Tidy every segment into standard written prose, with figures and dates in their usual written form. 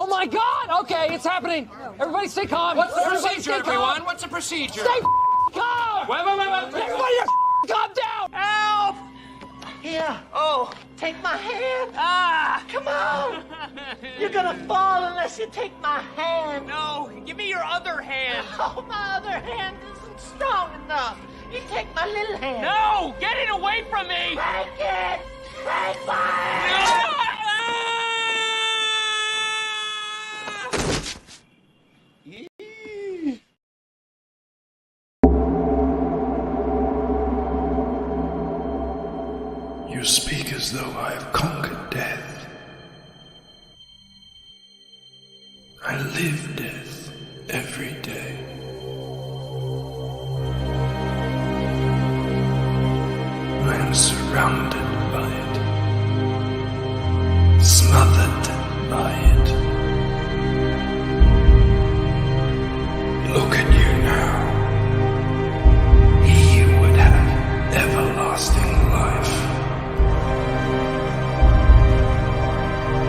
my God! Okay, it's happening. Everybody stay calm. What's the procedure, everyone? What's the procedure? Stay calm! Wait. Everybody calm down! Help! Here, Oh. take my hand. Ah! Come on. You're gonna fall unless you take my hand. No, give me your other hand. Oh, my other hand isn't strong enough. You take my little hand. No! Get it away from me! Take it. Take my hand. You speak as though I have conquered death. I live death every day. I am surrounded by it, smothered by it. Look at you now. He would have everlasting life.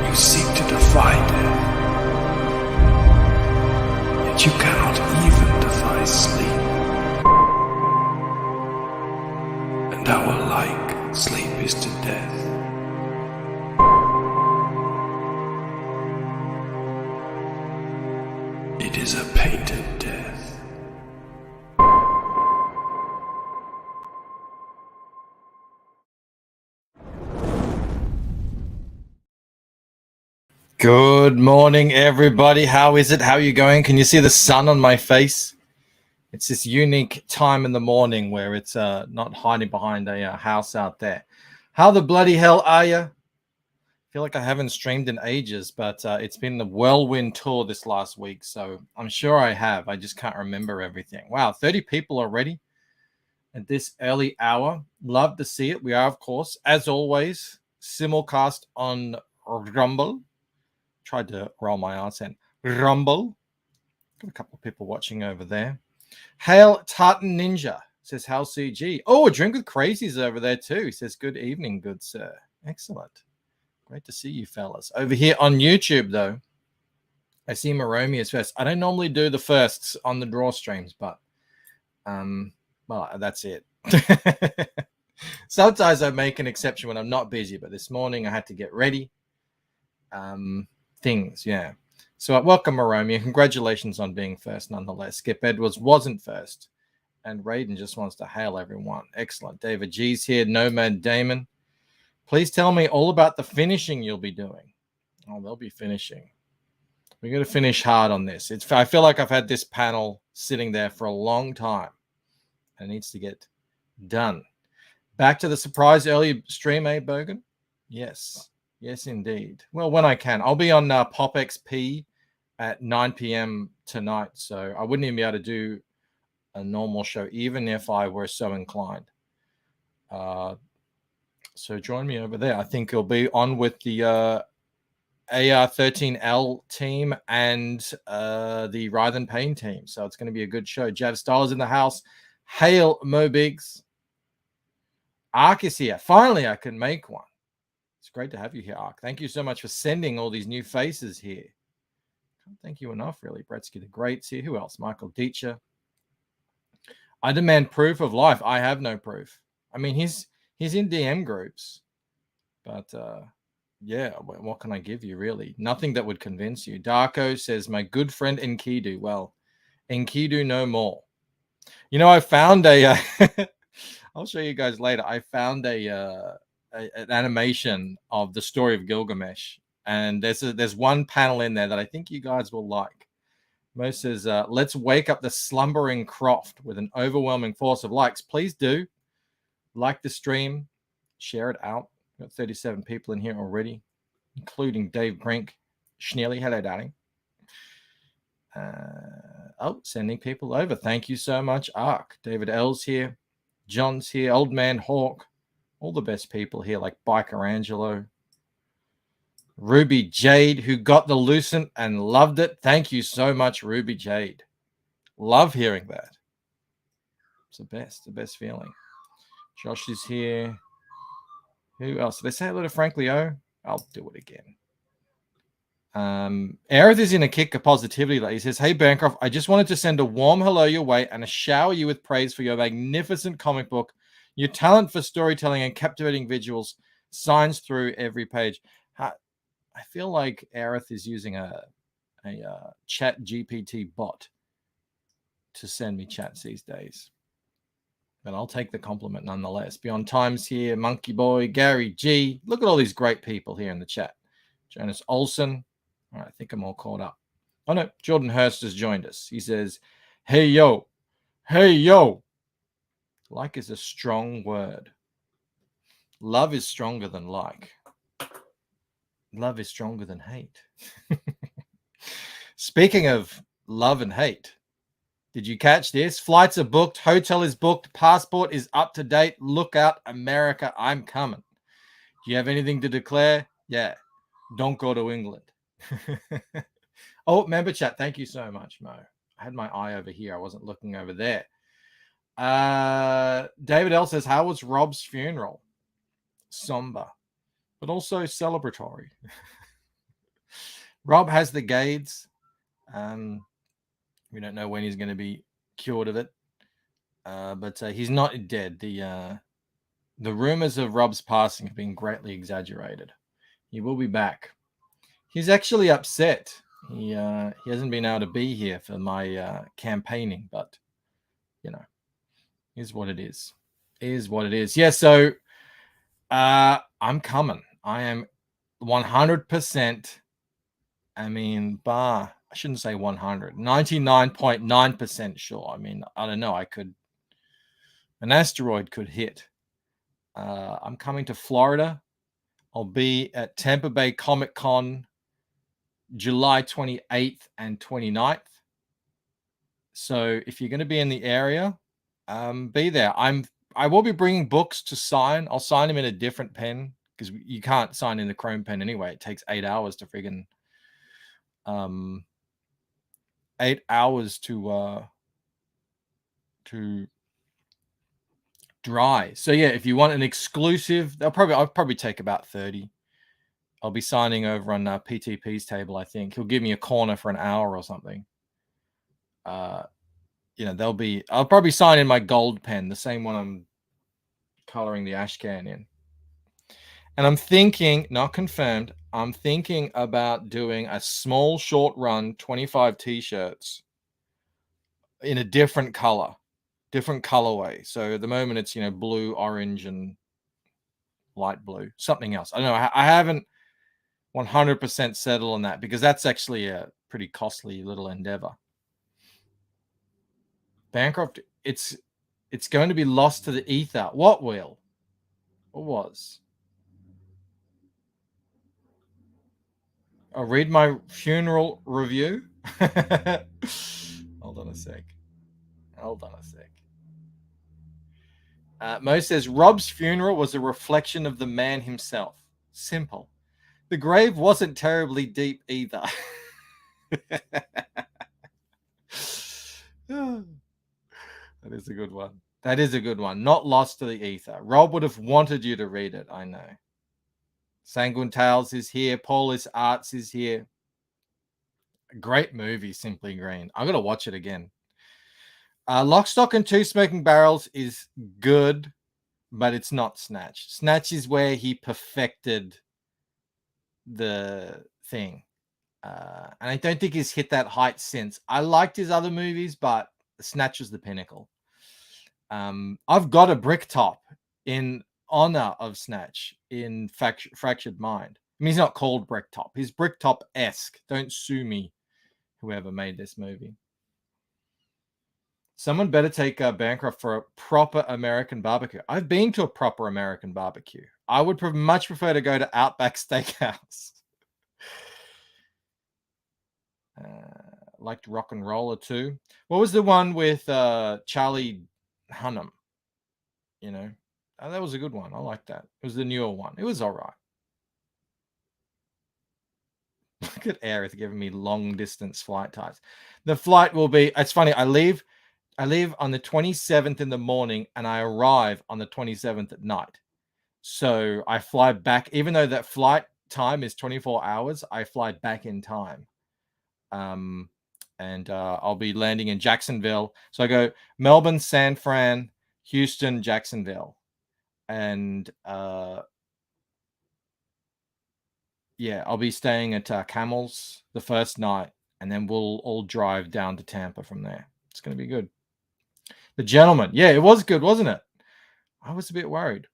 You seek to defy death, yet you cannot even defy sleep. And our like sleep is to death. It is a painted death. Good morning, everybody. How is it? How are you going? Can you see the sun on my face? It's this unique time in the morning where it's not hiding behind a house out there. How the bloody hell are you? I feel like I haven't streamed in ages, but it's been the whirlwind tour this last week, so I'm sure I have. I just can't remember everything. Wow, 30 people already at this early hour. Love to see it. We are, of course, as always, simulcast on Rumble. Tried to roll my arse in. Rumble. Got a couple of people watching over there. Hail Tartan Ninja says, how CG? Oh, a drink with crazies over there too. He says, good evening, good sir. Excellent. Great to see you fellas. Over here on YouTube, though, I see Maromi first. I don't normally do the firsts on the draw streams, but well, that's it. Sometimes I make an exception when I'm not busy, but this morning I had to get ready. Things, yeah. So welcome, Maromi. Congratulations on being first, nonetheless. Skip Edwards wasn't first, and Raiden just wants to hail everyone. Excellent. David G's here. Nomad Damon. Please tell me all about the finishing you'll be doing. Oh, they'll be finishing. We're going to finish hard on this. I feel like I've had this panel sitting there for a long time, and it needs to get done. Back to the surprise early stream, Bogan? Yes. Yes, indeed. Well, when I can. I'll be on Pop XP at 9 p.m. tonight, so I wouldn't even be able to do a normal show, even if I were so inclined. So join me over there. I think it'll be on with the AR13L team and the Writhe and Pain team, so it's going to be a good show. Jav Styles in the house. Hail, Mo Biggs. Ark is here. Finally, I can make one. It's great to have you here, Ark. Thank you so much for sending all these new faces here. Can't thank you enough, really. Bretsky the Great's here. Who else? Michael Deitcher. I demand proof of life. I have no proof. I mean, he's in DM groups. But, yeah, what can I give you, really? Nothing that would convince you. Darko says, my good friend Enkidu. Well, Enkidu no more. You know, I found a... I'll show you guys later. I found an animation of the story of Gilgamesh, and there's one panel in there that I think you guys will like. Mo says, let's wake up the slumbering Croft with an overwhelming force of likes. Please do like the stream, share it out. We've got 37 people in here already, including Dave Brink. Schneely, hello, darling. Sending people over. Thank you so much, Ark. David L's here. John's here. Old Man Hawk. All the best people here, like Biker Angelo. Ruby Jade, who got the Lucent and loved it. Thank you so much, Ruby Jade. Love hearing that. It's the best feeling. Josh is here. Who else? Did they say hello to Frank Leo? I'll do it again. Aerith is in a kick of positivity. He says, "Hey Bancroft, I just wanted to send a warm hello your way and shower you with praise for your magnificent comic book. Your talent for storytelling and captivating visuals shines through every page." I feel like Aerith is using a chat GPT bot to send me chats these days. But I'll take the compliment nonetheless. Beyond Times here, Monkey Boy, Gary G. Look at all these great people here in the chat. Jonas Olson. All right, I think I'm all caught up. Oh no, Jordan Hurst has joined us. He says, "Hey yo, hey yo." Like is a strong word. Love is stronger than like. Love is stronger than hate. Speaking of love and hate, did you catch this? Flights are booked, hotel is booked, passport is up to date. Look out, America, I'm coming. Do you have anything to declare? Yeah, don't go to England. Oh, member chat, thank you so much, Mo. I had my eye over here. I wasn't looking over there. David L says, how was Rob's funeral? Somber, but also celebratory. Rob has the Gades. We don't know when he's going to be cured of it, but he's not dead. The rumors of Rob's passing have been greatly exaggerated. He will be back. He's actually upset. He hasn't been able to be here for my campaigning, but you know, is what it is. Is what it is. Yeah. So I'm coming. I am 100%. I mean, I shouldn't say 100, 99.9% sure. I mean, I don't know. An asteroid could hit. I'm coming to Florida. I'll be at Tampa Bay Comic Con July 28th and 29th. So if you're going to be in the area, be there. I will be bringing books to sign. I'll sign them in a different pen because you can't sign in the Chrome pen anyway. It takes 8 hours to friggin' 8 hours to dry. So yeah, if you want an exclusive, I'll probably take about 30. I'll be signing over on PTP's table. I think he'll give me a corner for an hour or something. I'll probably sign in my gold pen, the same one I'm coloring the ash can in. And I'm thinking, not confirmed, I'm thinking about doing a small short run 25 t-shirts in a different color, different colorway. So at the moment it's, blue, orange, and light blue, something else. I don't know. I haven't 100% settled on that because that's actually a pretty costly little endeavor. Bancroft, it's going to be lost to the ether. What will? What was? I'll read my funeral review. Hold on a sec. Mo says, Rob's funeral was a reflection of the man himself. Simple. The grave wasn't terribly deep either. That is a good one. Not lost to the ether. Rob would have wanted you to read it, I know. Sanguine Tales is here. Paulus Arts is here. A great movie, Simply Green. I'm going to watch it again. Lock, Stock, and Two Smoking Barrels is good, but it's not Snatch. Snatch is where he perfected the thing. And I don't think he's hit that height since. I liked his other movies, but Snatch was the pinnacle. I've got a brick top in honor of Snatch in Fractured Mind. I mean, he's not called brick top. He's brick top-esque. Don't sue me, whoever made this movie. Someone better take Bancroft for a proper American barbecue. I've been to a proper American barbecue. I would much prefer to go to Outback Steakhouse. Liked Rock and Roller too. What was the one with Charlie Hunnam? That was a good one. I like that. It was the newer one. It was all right. Look at Aerith giving me long distance flight times. The flight will be, it's funny, I leave on the 27th in the morning and I arrive on the 27th at night. So I fly back, even though that flight time is 24 hours, I fly back in time. And I'll be landing in Jacksonville. So I go Melbourne, San Fran, Houston, Jacksonville. And yeah, I'll be staying at Camel's the first night, and then we'll all drive down to Tampa from there. It's going to be good. The Gentleman. Yeah, it was good, wasn't it? I was a bit worried.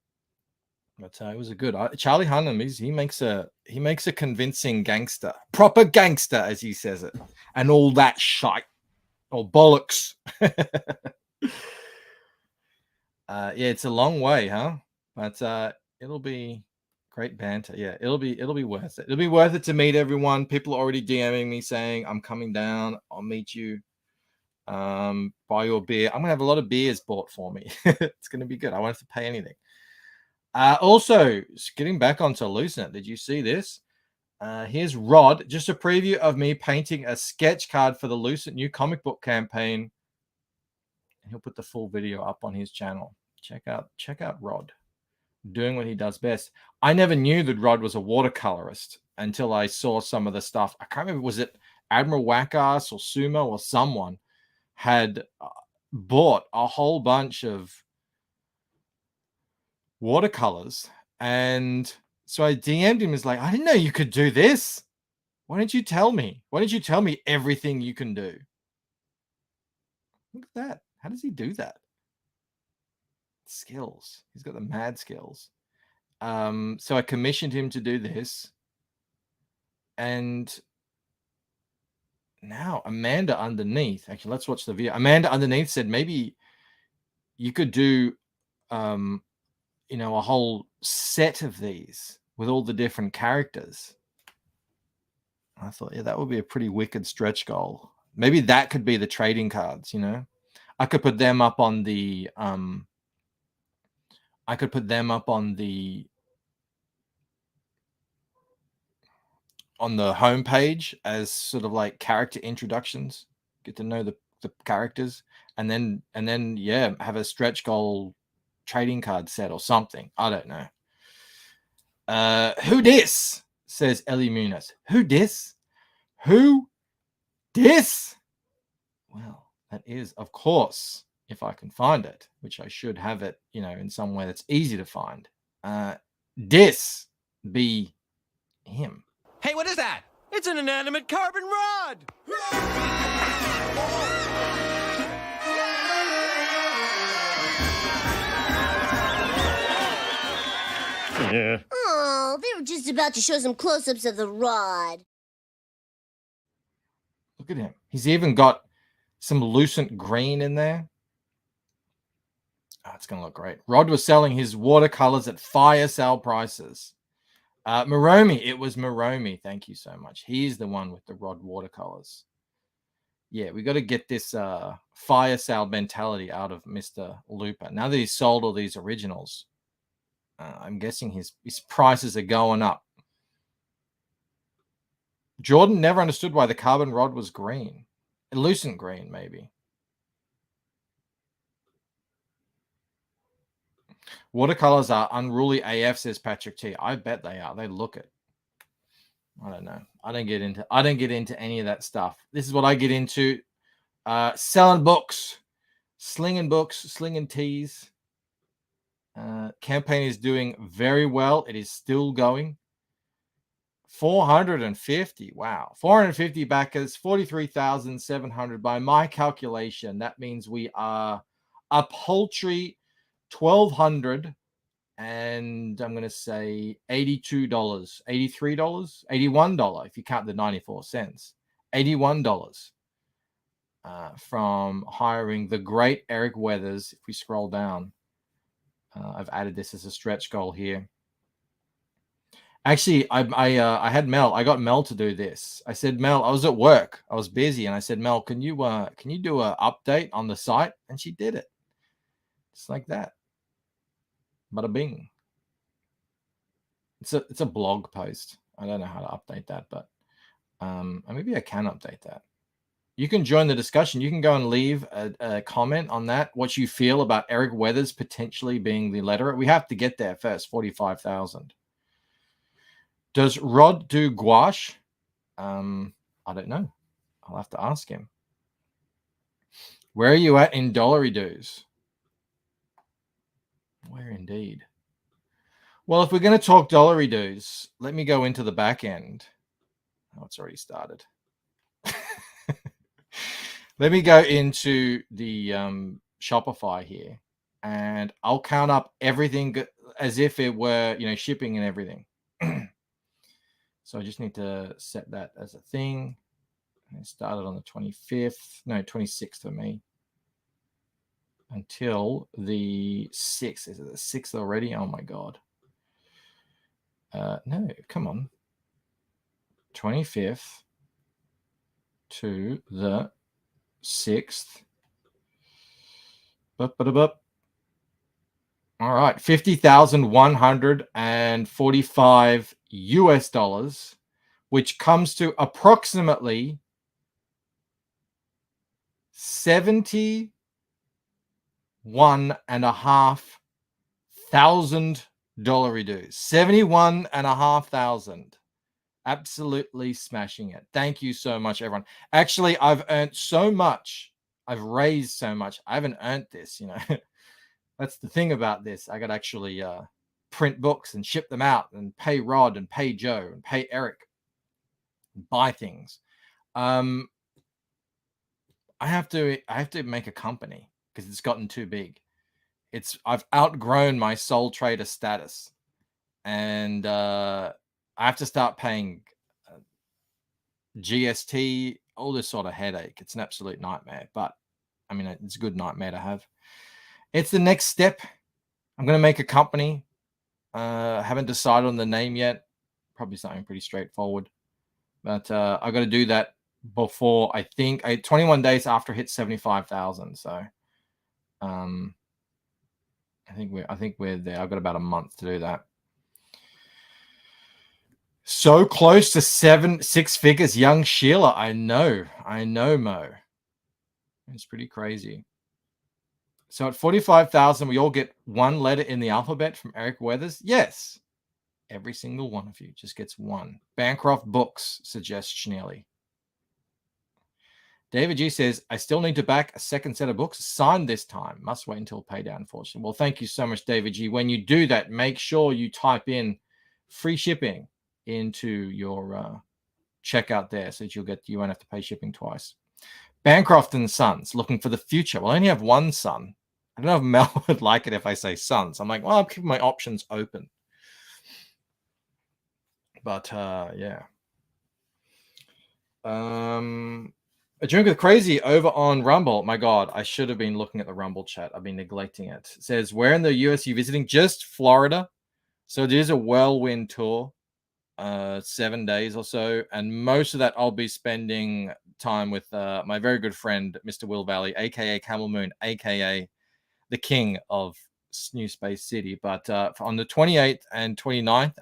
But it was a good. Charlie Hunnam, he makes a convincing gangster, proper gangster, as he says it, and all that shite or bollocks. Yeah, it's a long way, huh? But it'll be great banter. Yeah, it'll be worth it. It'll be worth it to meet everyone. People are already DMing me saying I'm coming down. I'll meet you. Buy your beer. I'm gonna have a lot of beers bought for me. It's gonna be good. I won't have to pay anything. Also, getting back onto Lucent, did you see this? Here's Rod, just a preview of me painting a sketch card for the Lucent new comic book campaign. And he'll put the full video up on his channel. Check out Rod doing what he does best. I never knew that Rod was a watercolorist until I saw some of the stuff. I can't remember, was it Admiral Wackass or Sumo or someone had bought a whole bunch of watercolors, and so I DM'd him. Is like, I didn't know you could do this. Why didn't you tell me? Why didn't you tell me everything you can do? Look at that. How does he do that? Skills. He's got the mad skills. So I commissioned him to do this, and now Amanda underneath. Actually, let's watch the video. Amanda underneath said maybe you could do a whole set of these with all the different characters. I thought, yeah, that would be a pretty wicked stretch goal. Maybe that could be the trading cards, I could put them up on the homepage as sort of like character introductions, get to know the characters, and then yeah, have a stretch goal trading card set or something. I don't know. Who dis? Says Ellie Muniz. Who dis? Who dis? Well, that is, of course, if I can find it, which I should have it, in some way that's easy to find. Dis be him. Hey, what is that? It's an inanimate carbon rod! Yeah. Oh, they were just about to show some close-ups of the rod. Look at him. He's even got some Lucent green in there. Oh, it's going to look great. Rod was selling his watercolors at fire sale prices. Maromi, it was Maromi. Thank you so much. He's the one with the Rod watercolors. Yeah, we got to get this fire sale mentality out of Mr. Looper. Now that he's sold all these originals, I'm guessing his prices are going up. Jordan never understood why the carbon rod was green. Lucent green, maybe. Watercolors are unruly AF, says Patrick T. I bet they are. They look it. I don't know. I don't get into any of that stuff. This is what I get into. Selling books, slinging teas. Campaign is doing very well. It is still going. 450. Wow. 450 backers, 43,700 by my calculation. That means we are a paltry $1,200 and I'm going to say $82, $83, $81 if you count the 94 cents. $81 from hiring the great Eric Weathers. If we scroll down, I've added this as a stretch goal here. Actually, I had Mel. I got Mel to do this. I said, Mel, I was at work. I was busy. And I said, Mel, can you do an update on the site? And she did it. Just like that. Bada bing. It's a blog post. I don't know how to update that, but maybe I can update that. You can join the discussion. You can go and leave a comment on that, what you feel about Eric Weathers potentially being the letterer. We have to get there first, 45,000. Does Rod do gouache? I don't know. I'll have to ask him. Where are you at in dollary dues? Where indeed? Well, if we're going to talk dollary dues, let me go into the back end. Oh, it's already started. Let me go into the Shopify here, and I'll count up everything as if it were, shipping and everything. So I just need to set that as a thing. It started on the 26th for me. Until the 6th. Is it the 6th already? Oh my God. No, come on. 25th to the 6th. All right, 50,145 US dollars, which comes to approximately 71,500 dollary dues. 71,500. Absolutely smashing it. Thank you so much, everyone. Actually, I've earned so much. I've raised so much. I haven't earned this, That's the thing about this. I got to actually print books and ship them out and pay Rod and pay Joe and pay Eric and buy things. I have to make a company because it's gotten too big. I've outgrown my sole trader status, and I have to start paying GST, all this sort of headache. It's an absolute nightmare, but I mean, it's a good nightmare to have. It's the next step. I'm going to make a company. Haven't decided on the name yet. Probably something pretty straightforward, but I got to do that before, I think 21 days after I hit 75,000. So I think we're there. I've got about a month to do that. So close to 6 figures, young Sheila. I know, Mo. It's pretty crazy. So at 45,000, we all get one letter in the alphabet from Eric Weathers. Yes, every single one of you just gets one. Bancroft Books suggests Schneely. David G says, I still need to back a second set of books signed this time. Must wait until payday, unfortunately. Well, thank you so much, David G. When you do that, make sure you type in free shipping into your checkout there so that you won't have to pay shipping twice. Bancroft and Sons, looking for the future. Well, I only have one son. I don't know if Mel would like it if I say sons. I'm like, well, I'm keeping my options open. But yeah. A Drink with Crazy over on Rumble. My God, I should have been looking at the Rumble chat. I've been neglecting it. It says, where in the US are you visiting? Just Florida. So it is a whirlwind tour, 7 days or so. And most of that I'll be spending time with my very good friend, Mr. Will Valley, a.k.a. Camel Moon, a.k.a. the king of New Space City. But on the 28th and 29th,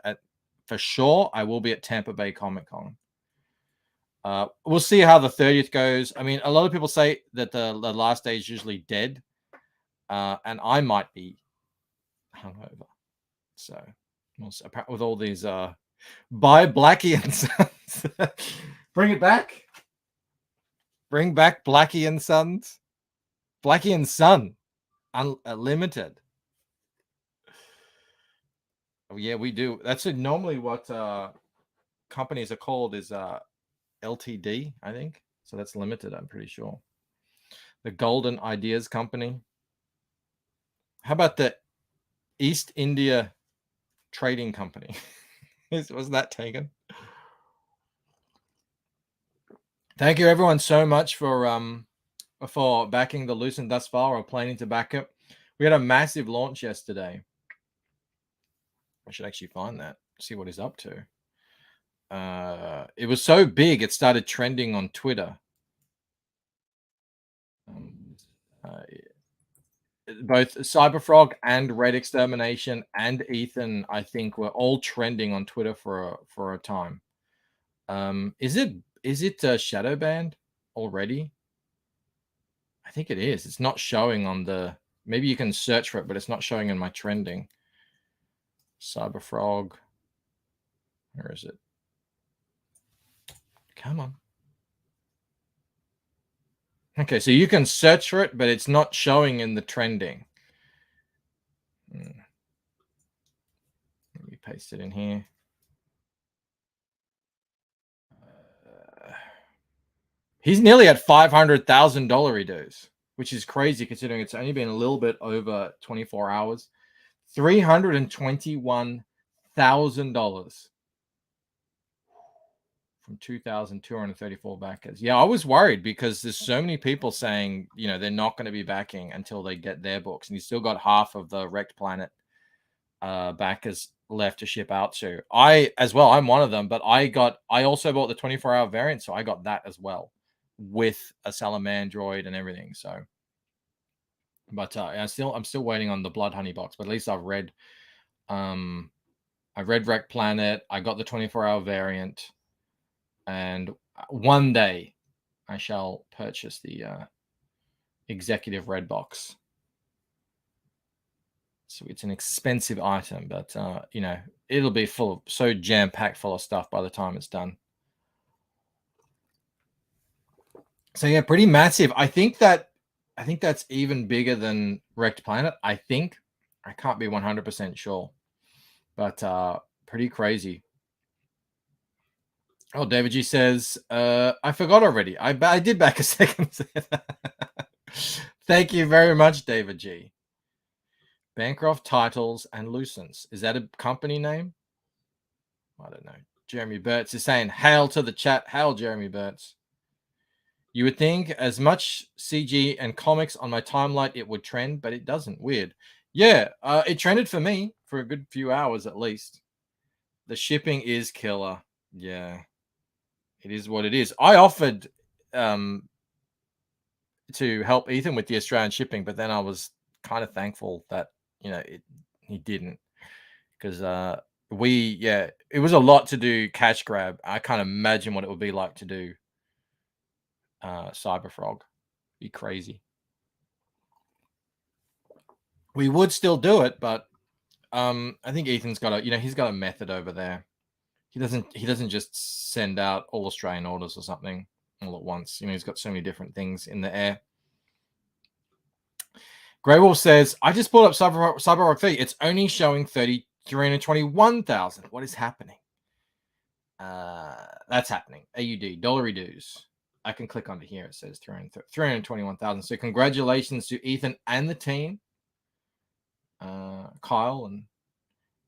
for sure, I will be at Tampa Bay Comic Con. We'll see how the 30th goes. I mean, a lot of people say that the last day is usually dead, and I might be hungover. So, with all these buy Blackie and Sons, bring it back. Bring back Blackie and Sons. Blackie and Son, unlimited. Oh yeah, we do. That's normally what companies are called is LTD, I think. So that's limited, I'm pretty sure. The Golden Ideas Company. How about the East India Trading Company? Was that taken? Thank you everyone so much for backing the Lucent thus far or planning to back it. We had a massive launch yesterday. I should actually find that, see what he's up to. It was so big, it started trending on Twitter. Both Cyberfrog and Red Extermination and Ethan, I think, were all trending on Twitter for a time. Is it shadow banned already? I think it is. It's not showing on the. Maybe you can search for it, but it's not showing in my trending. Cyberfrog. Where is it? Come on. Okay, so you can search for it, but it's not showing in the trending. Let me paste it in here. He's nearly at $500,000 dues, which is crazy considering it's only been a little bit over 24 hours. $321,000 from 2,234 backers. Yeah, I was worried because there's so many people saying, you know, they're not going to be backing until they get their books. And you still got half of the Wrecked Planet backers left to ship out to. I'm one of them, but I also bought the 24-hour variant, so I got that as well with a Salamandroid and everything. So, but I'm still waiting on the Blood Honey box, but at least I've read Wrecked Planet. I got the 24-hour variant, and one day I shall purchase the executive red box. So it's an expensive item, but you know, it'll be so jam-packed full of stuff by the time it's done. So yeah, pretty massive. I think that's even bigger than Wrecked Planet. I think. I can't be 100% sure, but pretty crazy. Oh, David G says, I forgot already. I did back a second. Thank you very much, David G. Bancroft Titles and Lucents. Is that a company name? I don't know. Jeremy Burtz is saying, hail to the chat. Hail, Jeremy Burtz. You would think as much CG and comics on my timeline, it would trend, but it doesn't. Weird. Yeah, it trended for me for a good few hours at least. The shipping is killer. Yeah, it is what it is. I offered to help Ethan with the Australian shipping, but then I was kind of thankful that, you know, he didn't, because it was a lot to do cash grab. I can't imagine what it would be like to do Cyberfrog. Be crazy. We would still do it, but I think Ethan's got he's got a method over there. He doesn't just send out all Australian orders or something all at once. You know, he's got so many different things in the air. Grey Wolf says, I just pulled up Cyberrock 3. It's only showing 321,000. What is happening? That's happening. AUD, dollary dues. I can click onto here. It says 321,000. So congratulations to Ethan and the team. Kyle and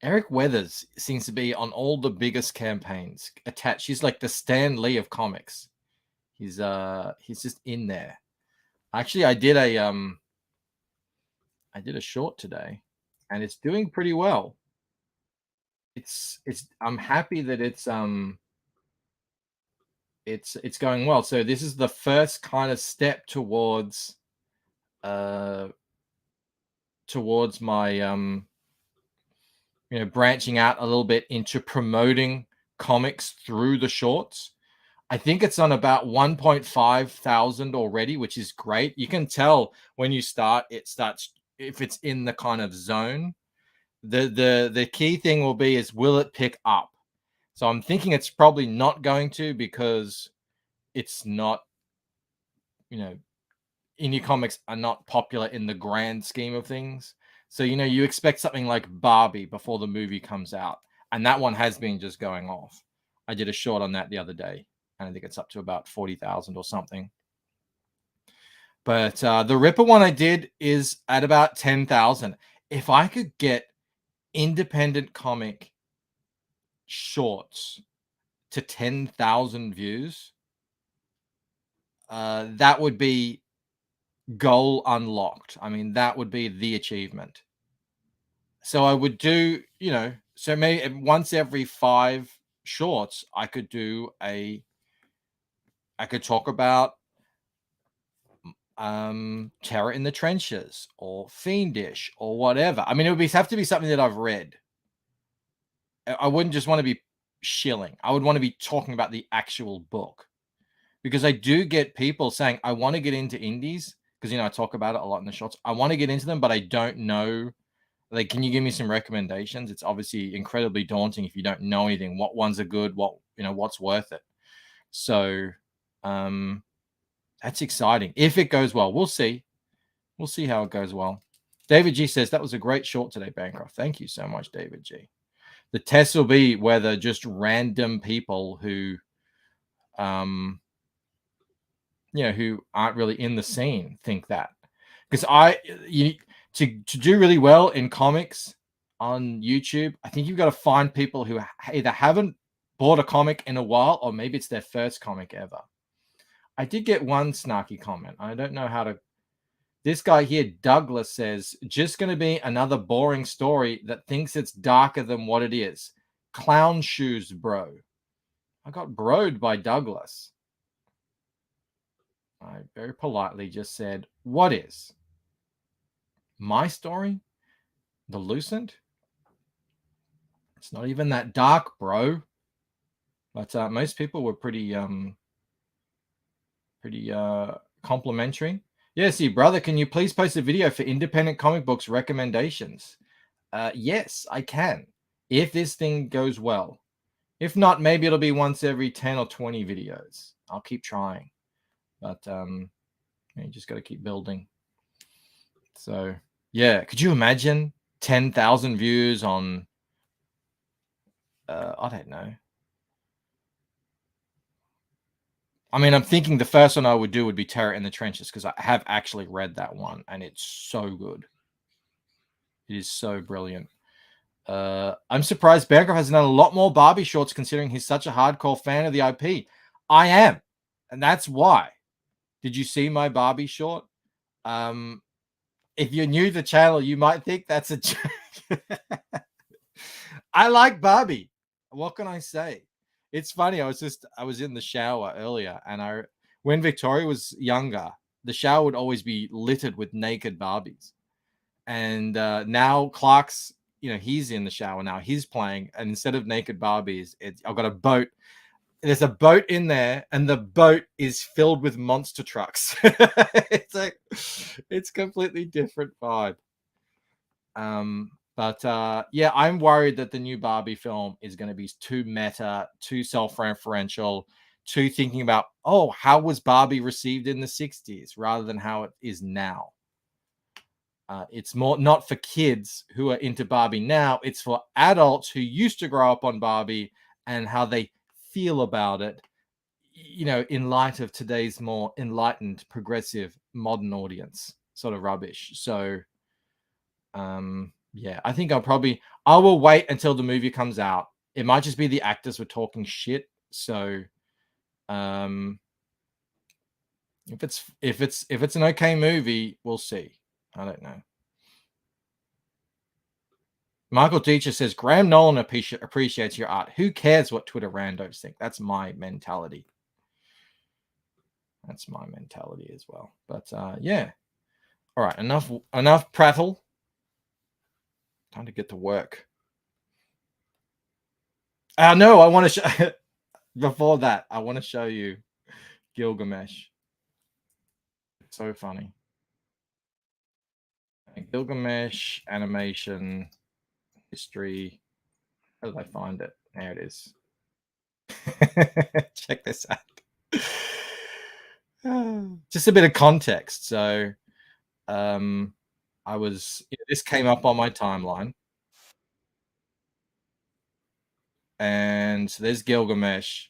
Eric Weathers seems to be on all the biggest campaigns attached. He's like the Stan Lee of comics. He's just in there. Actually, I did a short today, and it's doing pretty well. I'm happy that it's going well. So this is the first kind of step towards my branching out a little bit into promoting comics through the shorts. I think it's on about 1.5 thousand already, which is great. You can tell when you start, if it's in the kind of zone. The key thing will it pick up? So I'm thinking it's probably not going to, because it's not, indie comics are not popular in the grand scheme of things. So, you expect something like Barbie before the movie comes out. And that one has been just going off. I did a short on that the other day, and I think it's up to about 40,000 or something. But the Ripper one I did is at about 10,000. If I could get independent comic shorts to 10,000 views, that would be goal unlocked. I mean, that would be the achievement. So I would do, so maybe once every 5 shorts, I could talk about Terror in the Trenches or Fiendish or whatever. I mean, it would have to be something that I've read. I wouldn't just want to be shilling. I would want to be talking about the actual book, because I do get people saying, I want to get into indies, because, I talk about it a lot in the shorts. I want to get into them, but I don't know Like, can you give me some recommendations? It's obviously incredibly daunting if you don't know anything. What ones are good? What's worth it? So, that's exciting. If it goes well, we'll see. We'll see how it goes well. David G says that was a great short today, Bancroft. Thank you so much, David G. The test will be whether just random people who, who aren't really in the scene think that. Because to do really well in comics on YouTube, I think you've got to find people who either haven't bought a comic in a while or maybe it's their first comic ever. I did get one snarky comment. I don't know how to. This guy here, Douglas, says, just going to be another boring story that thinks it's darker than what it is. Clown shoes, bro. I got broed by Douglas. I very politely just said, what is? My story? The Lucent? It's not even that dark, bro. But most people were pretty complimentary. Yeah, see, brother, can you please post a video for independent comic books recommendations? Yes, I can. If this thing goes well. If not, maybe it'll be once every 10 or 20 videos. I'll keep trying. But you just got to keep building. So, yeah. Could you imagine 10,000 views on, I don't know. I mean, I'm thinking the first one I would do would be Terror in the Trenches because I have actually read that one and it's so good. It is so brilliant. I'm surprised Bancroft has done a lot more Barbie shorts considering he's such a hardcore fan of the IP. I am. And that's why. Did you see my Barbie short? If you're new to the channel, you might think that's a joke. I like Barbie. What can I say? It's funny. I was in the shower earlier, and when Victoria was younger, the shower would always be littered with naked Barbies. And now Clark's, he's in the shower now. He's playing, and instead of naked Barbies, I've got a boat. There's a boat in there, and the boat is filled with monster trucks. It's completely different vibe. But yeah, I'm worried that the new Barbie film is going to be too meta, too self-referential, too thinking about, how was Barbie received in the 60s rather than how it is now. It's more not for kids who are into Barbie now. It's for adults who used to grow up on Barbie and how they feel about it, in light of today's more enlightened, progressive, modern audience sort of rubbish. So, yeah, I think I will wait until the movie comes out. It might just be the actors were talking shit. So, if it's an okay movie, we'll see. I don't know. Michael Teacher says Graham Nolan appreciates your art. Who cares what Twitter randos think? That's my mentality. That's my mentality as well. But yeah. All right, enough prattle. Time to get to work. No, I want to show before that, I want to show you Gilgamesh. It's so funny. Gilgamesh animation history. How did I find it? There it is. Check this out. Just a bit of context. So, this came up on my timeline, and so there's Gilgamesh.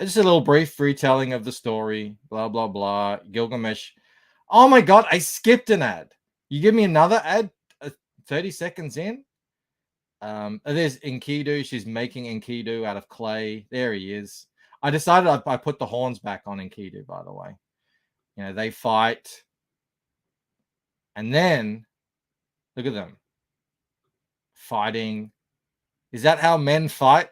Just a little brief retelling of the story. Blah blah blah. Gilgamesh. Oh my god! I skipped an ad. You give me another ad. 30 seconds in. There's Enkidu. She's making Enkidu out of clay. There he is. I decided I put the horns back on Enkidu, by the way. They fight. And then, look at them. Fighting. Is that how men fight?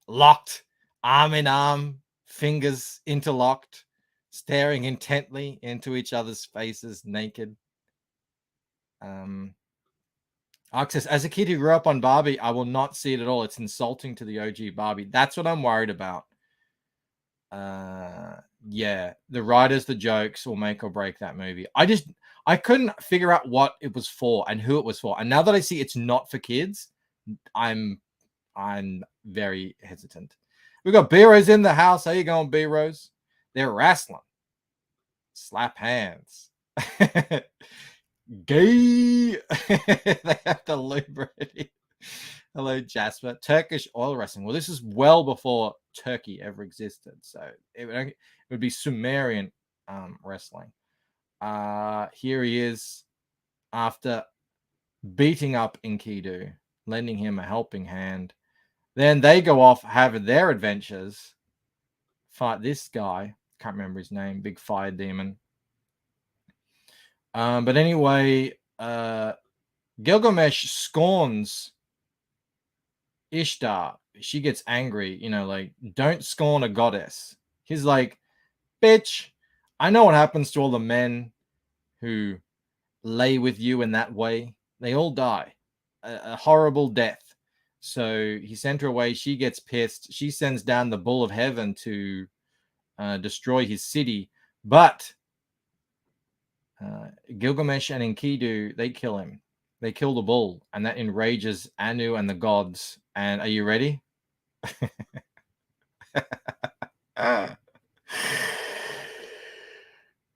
Locked, arm in arm, fingers interlocked, staring intently into each other's faces, naked. Ark says, as a kid who grew up on Barbie, I will not see it at all. It's insulting to the OG Barbie. That's what I'm worried about. Yeah, the writers, the jokes will make or break that movie. I couldn't figure out what it was for and who it was for. And now that I see it's not for kids, I'm very hesitant. We got B-Rose in the house. How you going, B-Rose? They're wrestling. Slap hands. Gay. They have the liberty. Hello, Jasper. Turkish oil wrestling. Well, this is well before Turkey ever existed. So it would be Sumerian wrestling. Here he is after beating up Enkidu, lending him a helping hand. Then they go off, have their adventures, fight this guy. Can't remember his name. Big fire demon. But anyway, Gilgamesh scorns Ishtar. She gets angry, like, don't scorn a goddess. He's like, bitch, I know what happens to all the men who lay with you in that way. They all die a horrible death. So he sent her away. She gets pissed. She sends down the bull of heaven to destroy his city. But Gilgamesh and Enkidu, they kill him. They kill the bull, and that enrages Anu and the gods. And are you ready?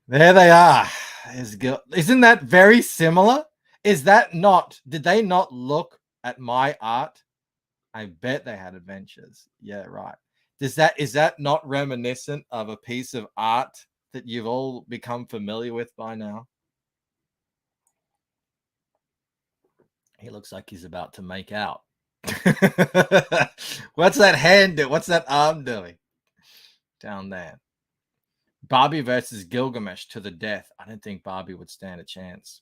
There they are. Isn't that very similar? Is that not? Did they not look at my art? I bet they had adventures. Yeah, right. Is that not reminiscent of a piece of art that you've all become familiar with by now? He looks like he's about to make out. What's that hand doing? What's that arm doing? Down there. Barbie versus Gilgamesh to the death. I don't think Barbie would stand a chance.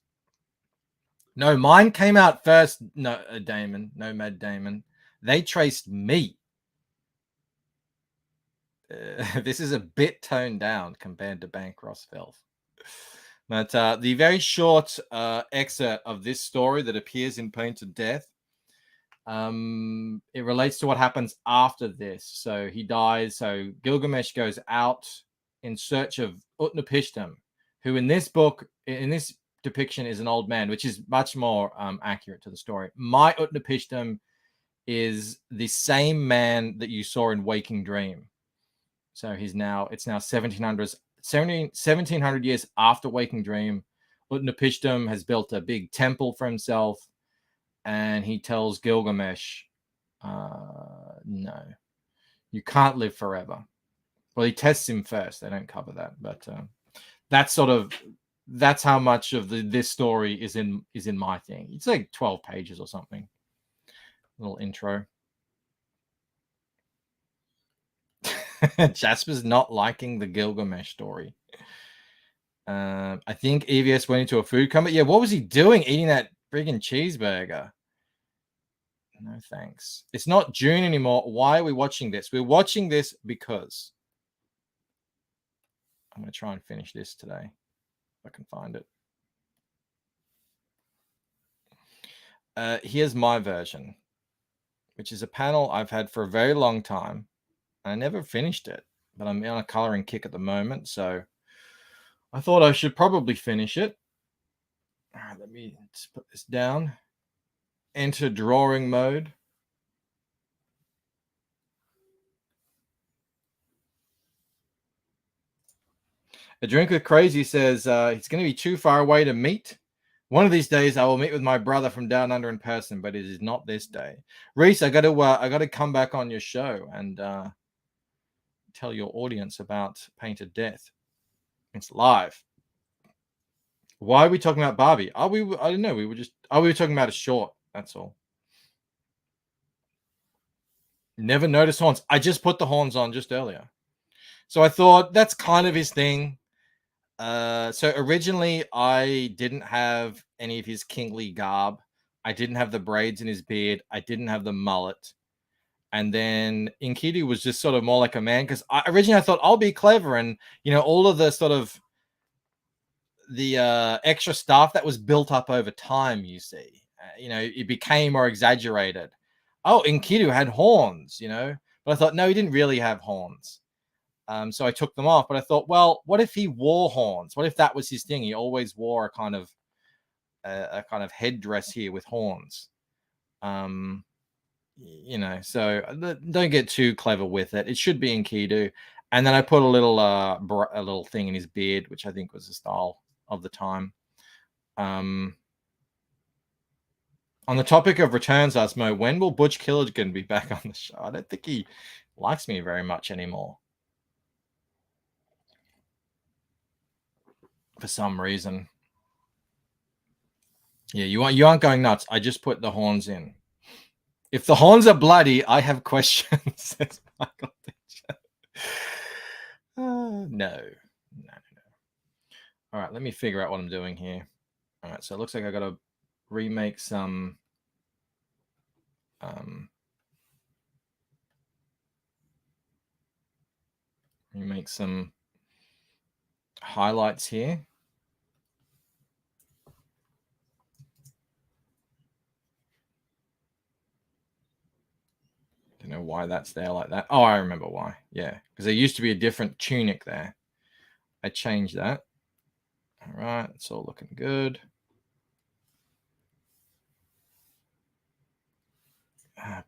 No, mine came out first. No, Damon. Nomad Damon. They traced me. This is a bit toned down compared to Bancross Filth. But the very short excerpt of this story that appears in Painted Death, it relates to what happens after this. So he dies. So Gilgamesh goes out in search of Utnapishtim, who in this book, in this depiction, is an old man, which is much more accurate to the story. My Utnapishtim is the same man that you saw in Waking Dream. So it's now 1700 years after Waking Dream. Utnapishtim has built a big temple for himself, and he tells Gilgamesh, no, you can't live forever. Well, he tests him first. They don't cover that, but that's how much of this story is in my thing. It's like 12 pages or something. Little intro. Jasper's not liking the Gilgamesh story. I think EVS went into a food coma. Yeah, what was he doing eating that friggin' cheeseburger? No thanks. It's not June anymore. Why are we watching this? We're watching this because I'm going to try and finish this today if I can find it. Here's my version, which is a panel I've had for a very long time. I never finished it, but I'm on a coloring kick at the moment, so I thought I should probably finish it. All right, let me just put this down. Enter drawing mode. A Drink with Crazy says it's going to be too far away to meet. One of these days, I will meet with my brother from down under in person, but it is not this day. Reese, I got to come back on your show and tell your audience about Painted Death. It's live. Why are we talking about Barbie? I don't know. We were talking about a short. That's all. Never noticed horns. I just put the horns on just earlier. So I thought that's kind of his thing. So originally I didn't have any of his kingly garb. I didn't have the braids in his beard. I didn't have the mullet. And then Enkidu was just sort of more like a man, because originally I thought I'll be clever, and all of the sort of the extra stuff that was built up over time, you see, it became more exaggerated. Oh, Enkidu had horns, but I thought, no, he didn't really have horns. So I took them off, but I thought, well, what if he wore horns? What if that was his thing? He always wore a kind of headdress here with horns. You know, so don't get too clever with it. It should be Enkidu. And then I put a little thing in his beard, which I think was the style of the time. On the topic of returns, Asmo, when will Butch Killigan be back on the show? I don't think he likes me very much anymore. For some reason. Yeah, you aren't going nuts. I just put the horns in. If the horns are bloody, I have questions, says Michael. No. All right, let me figure out what I'm doing here. All right, so it looks like I got to remake some highlights here. Don't know why that's there like that. Oh, I remember why. Yeah, because there used to be a different tunic there. I changed that. All right, it's all looking good.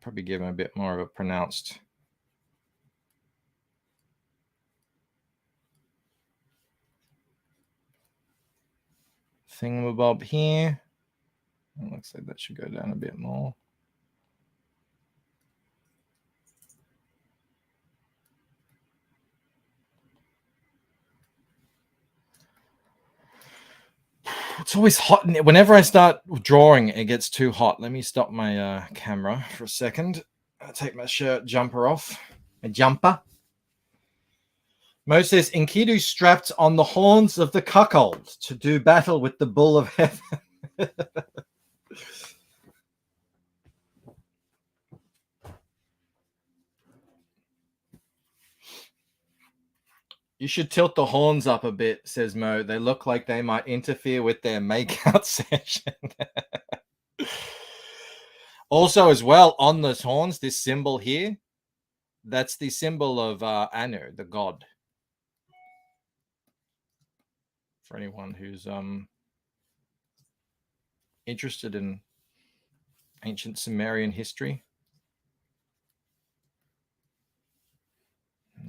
Probably give him a bit more of a pronounced thingamabob here. It looks like that should go down a bit more. It's always hot. Whenever I start drawing, it gets too hot. Let me stop my camera for a second. I'll take my jumper off. A jumper. Mo says, Enkidu strapped on the horns of the cuckold to do battle with the bull of heaven. You should tilt the horns up a bit, says Mo. They look like they might interfere with their makeout session. Also, as well, on those horns, this symbol here, that's the symbol of Anu, the god. For anyone who's interested in ancient Sumerian history.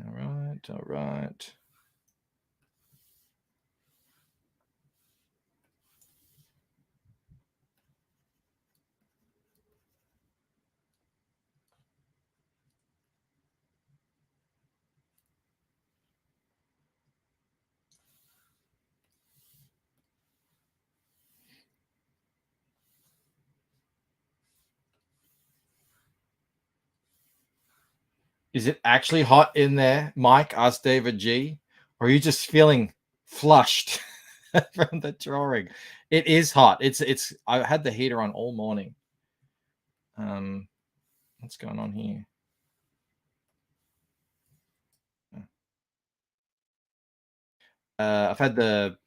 All right. Is it actually hot in there, Mike? Asked David G. Or are you just feeling flushed from the drawing? It is hot. It's. I had the heater on all morning. What's going on here? I've had the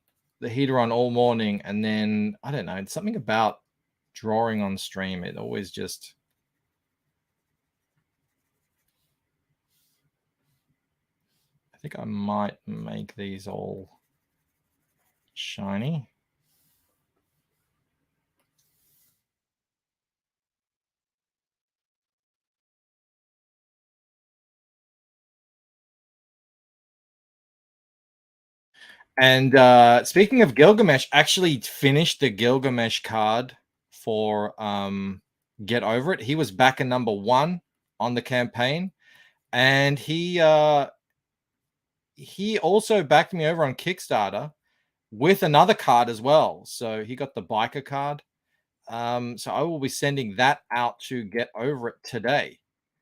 heater on all morning, and then I don't know. It's something about drawing on stream. It always just. I think I might make these all shiny. And speaking of Gilgamesh, actually finished the Gilgamesh card for Get Over It. He was back in number 1 on the campaign, and he also backed me over on Kickstarter with another card as well. So he got the biker card. So I will be sending that out to Get Over It today.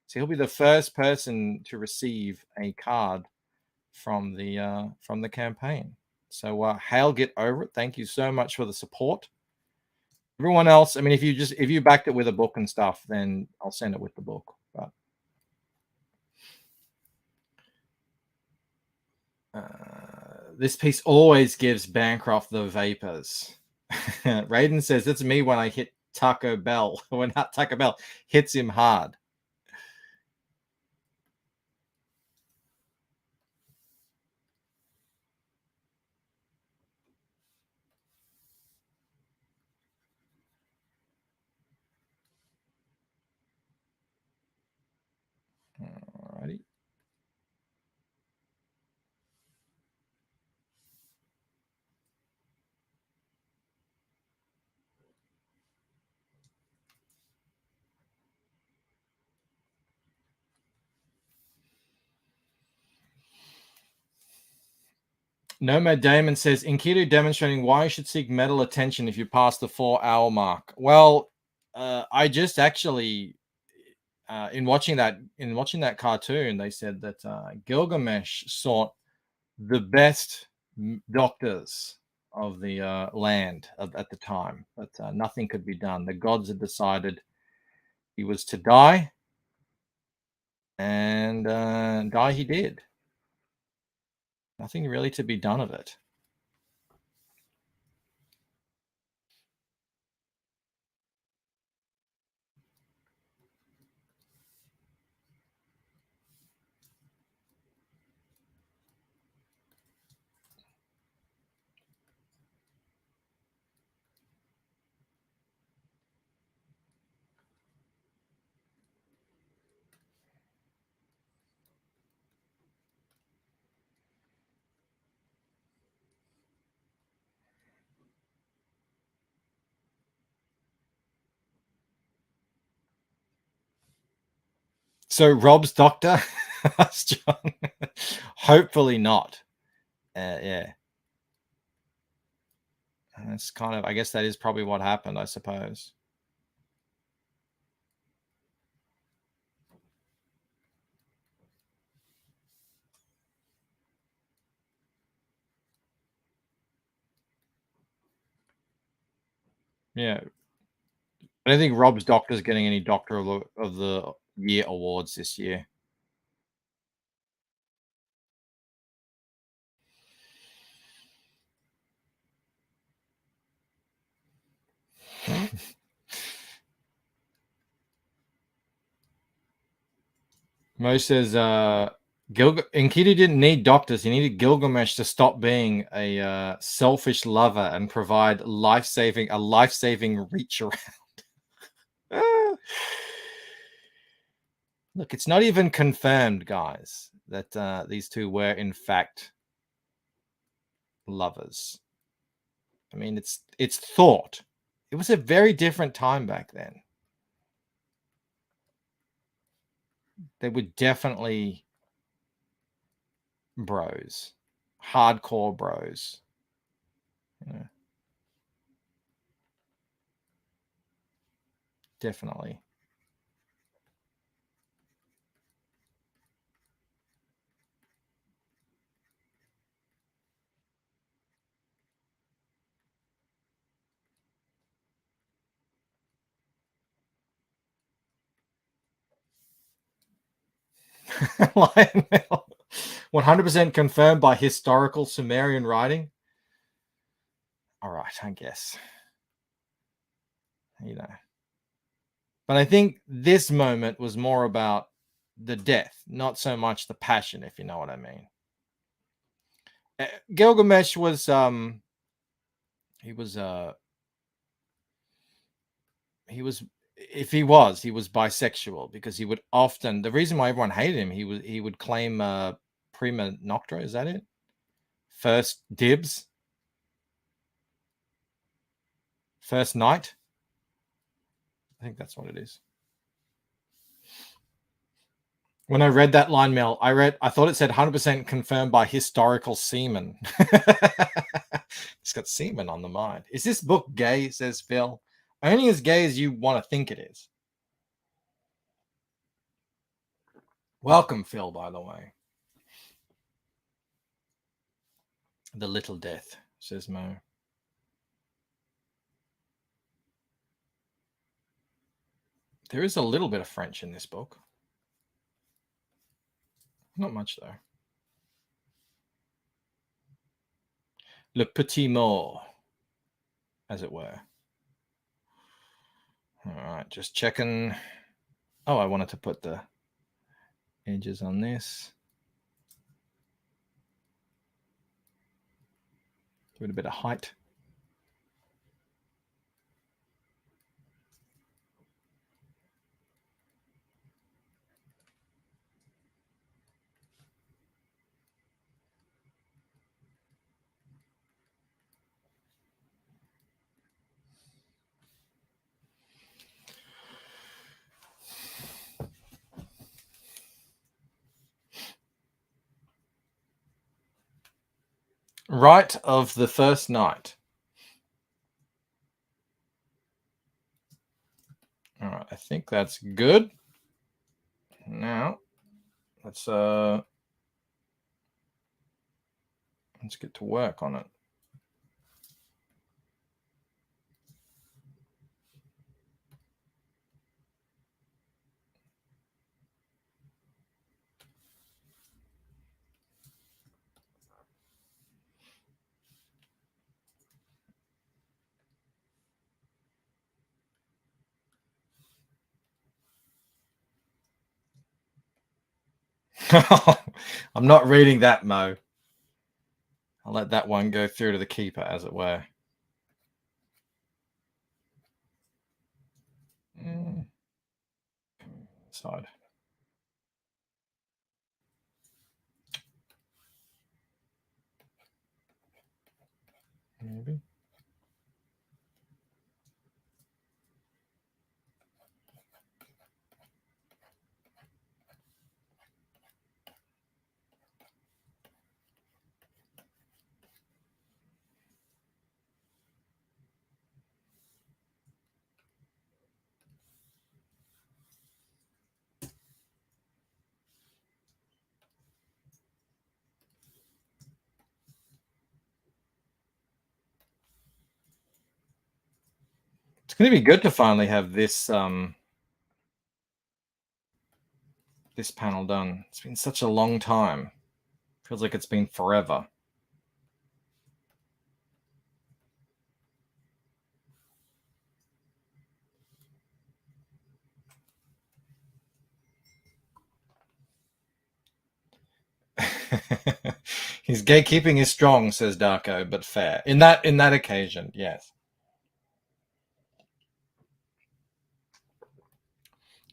So he'll be the first person to receive a card from the campaign. So hail Get Over It. Thank you so much for the support. Everyone else, I mean, if you backed it with a book and stuff, then I'll send it with the book. But this piece always gives Bancroft the vapors. Raiden says, that's me when I hit Taco Bell. When Taco Bell hits him hard. Nomad Damon says, Enkidu demonstrating why you should seek medal attention if you pass the 4-hour mark. Well, I just actually, in watching that cartoon, they said that Gilgamesh sought the best doctors of the land at the time, but nothing could be done. The gods had decided he was to die, and die he did. Nothing really to be done of it. So Rob's doctor? Asked John. Hopefully not. Yeah. That's kind of, I guess that is probably what happened, I suppose. Yeah. I don't think Rob's doctor's getting any Doctor of the Year awards this year. Mo says Enkidu didn't need doctors. He needed Gilgamesh to stop being a selfish lover and provide a life-saving reach around. Look, it's not even confirmed, guys, that these two were in fact lovers. I mean, it's thought. It was a very different time back then. They were definitely bros, hardcore bros. You know, definitely. Lionel, 100% confirmed by historical Sumerian writing. All right, I guess. You know. But I think this moment was more about the death, not so much the passion, if you know what I mean. Gilgamesh was he was he was bisexual, because he would often, the reason why everyone hated him, he would claim prima noctra, is that it? First dibs? First night? I think that's what it is. When I read that line, Mel, I thought it said 100% confirmed by historical semen. It's got semen on the mind. Is this book gay, says Phil? Only as gay as you want to think it is. Welcome, Phil, by the way. The little death, says Mo. There is a little bit of French in this book. Not much, though. Le petit mot, as it were. All right, just checking. Oh, I wanted to put the edges on this. Give it a bit of height. Right of the first night. All right, I think that's good. Now, let's get to work on it. I'm not reading that, Mo. I'll let that one go through to the keeper, as it were. Side. Maybe. It's going to be good to finally have this this panel done. It's been such a long time. Feels like it's been forever. His gatekeeping is strong, says Darko, but fair. In that occasion, yes.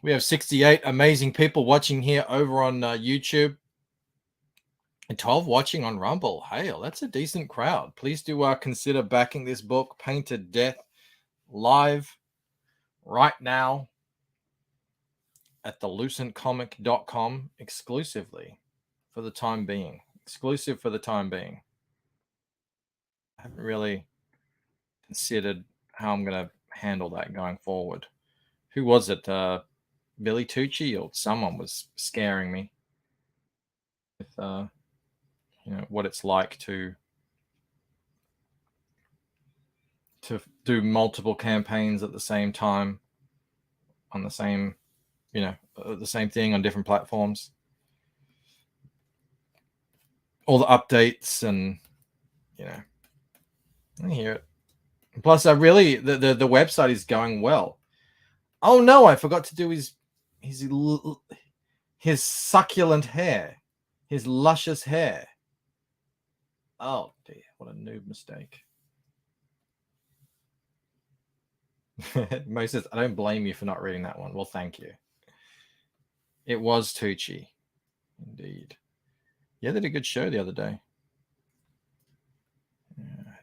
We have 68 amazing people watching here over on YouTube. And 12 watching on Rumble. Hail, that's a decent crowd. Please do consider backing this book, Painted Death, live right now at thelucentcomic.com exclusively for the time being. Exclusive for the time being. I haven't really considered how I'm going to handle that going forward. Who was it? Billy Tucci or someone was scaring me with what it's like to do multiple campaigns at the same time on the same the same thing on different platforms, all the updates, and I hear it. Plus I really the website is going well. Oh no, I forgot to do his succulent hair, his luscious hair. Oh dear, what a noob mistake. Mo says, I don't blame you for not reading that one. Well, thank you. It was Tucci. Indeed. Yeah, they did a good show the other day. All right.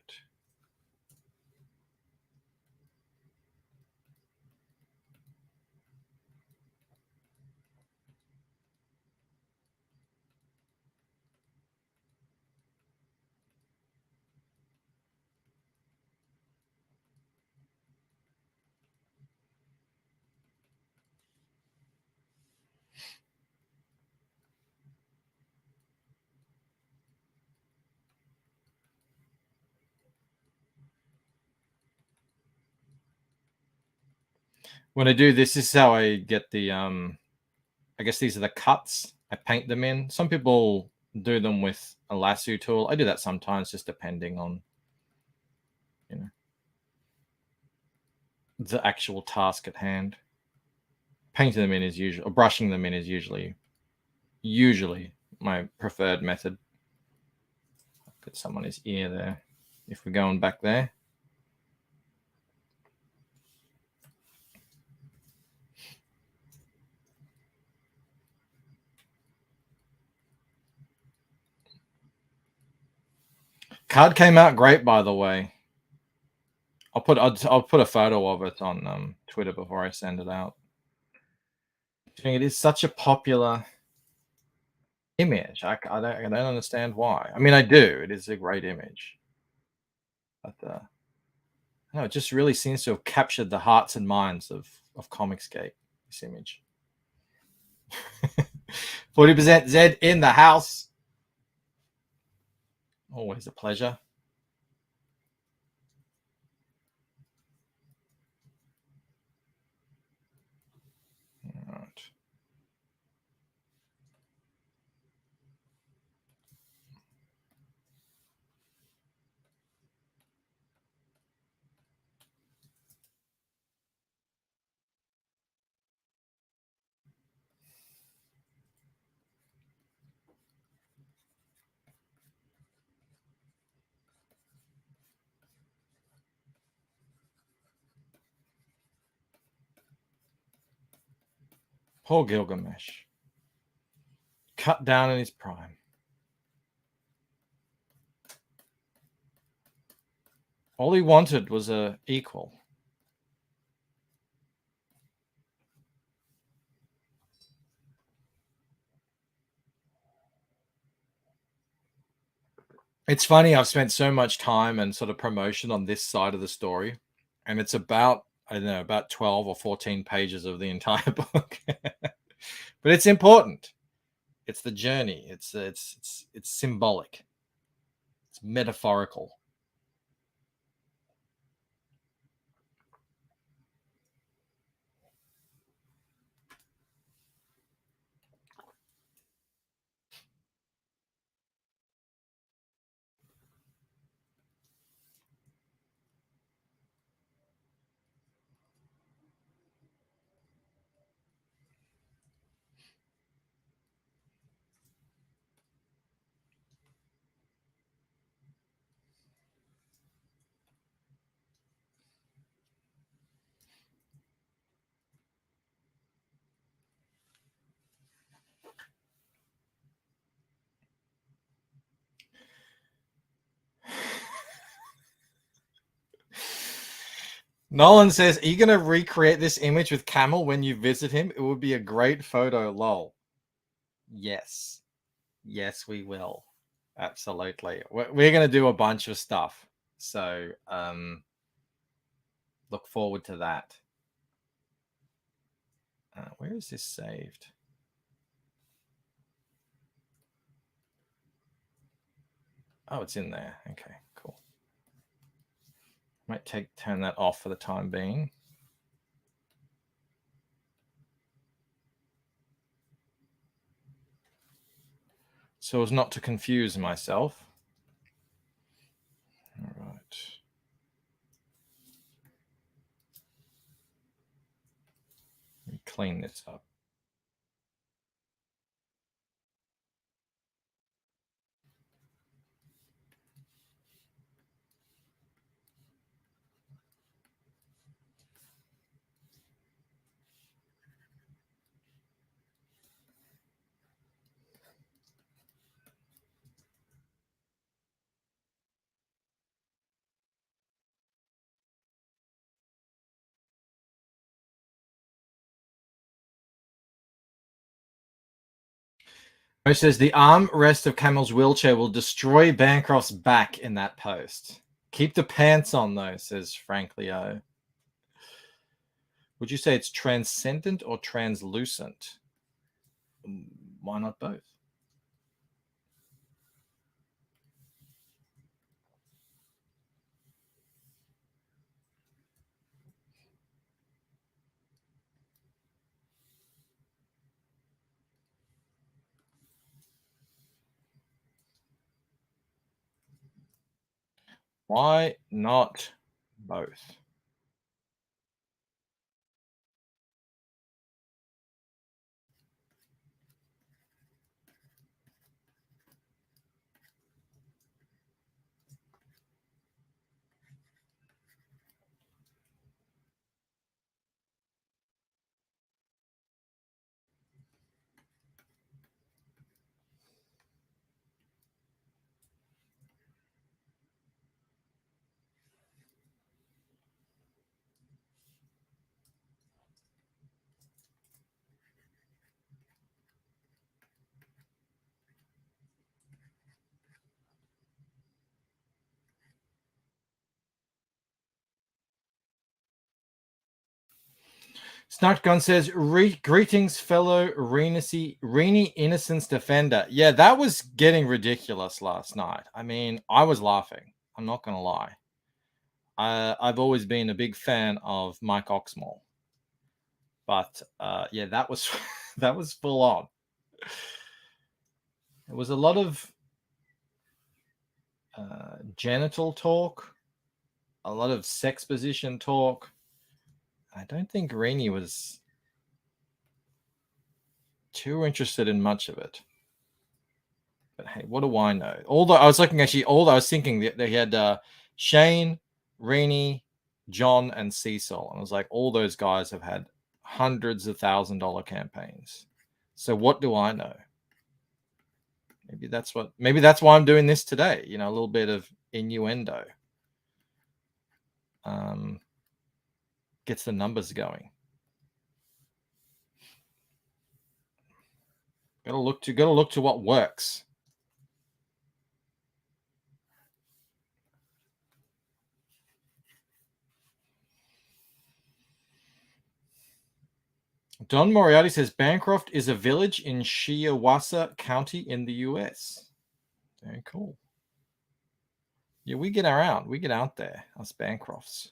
When I do this is how I get the I guess these are the cuts. I paint them in. Some people do them with a lasso tool. I do that sometimes, just depending on the actual task at hand. Painting them in is usually, or brushing them in is usually my preferred method. Put some on his ear there. If we're going back there. Card came out great, by the way. I'll put a photo of it on Twitter before I send it out. It is such a popular image. I don't understand why. I mean, I do. It is a great image, but no, it just really seems to have captured the hearts and minds of Comicsgate. This image. 40% Z in the house. Always a pleasure. All right. Poor Gilgamesh. Cut down in his prime. All he wanted was a equal. It's funny, I've spent so much time and sort of promotion on this side of the story, and it's about, I don't know, about 12 or 14 pages of the entire book. But it's important. It's the journey. It's symbolic. It's metaphorical. Nolan says, are you going to recreate this image with Camel when you visit him? It would be a great photo, lol. Yes. Yes, we will. Absolutely. We're going to do a bunch of stuff. So look forward to that. Where is this saved? Oh, it's in there. Okay, cool. Might turn that off for the time being. So as not to confuse myself. All right. Let me clean this up. It says the armrest of Camel's wheelchair will destroy Bancroft's back in that post. Keep the pants on, though, says Frank Leo. Would you say it's transcendent or translucent? Why not both? Why not both? Snark Gun says, greetings, fellow Reenie Innocence Defender. Yeah, that was getting ridiculous last night. I mean, I was laughing. I'm not going to lie. I've always been a big fan of Mike Oxmall. But yeah, that was that was full on. It was a lot of genital talk, a lot of sex position talk. I don't think Rainey was too interested in much of it. But hey, what do I know? Although I was looking actually, although I was thinking that they had Shane, Rainey, John, and Cecil, and I was like, all those guys have had hundreds of $1,000 campaigns. So what do I know? Maybe that's why I'm doing this today. You know, a little bit of innuendo. Gets the numbers going. Gotta look to what works. Don Moriarty says Bancroft is a village in Shiawassee County in the US. Very cool. Yeah, we get around. We get out there, us Bancrofts.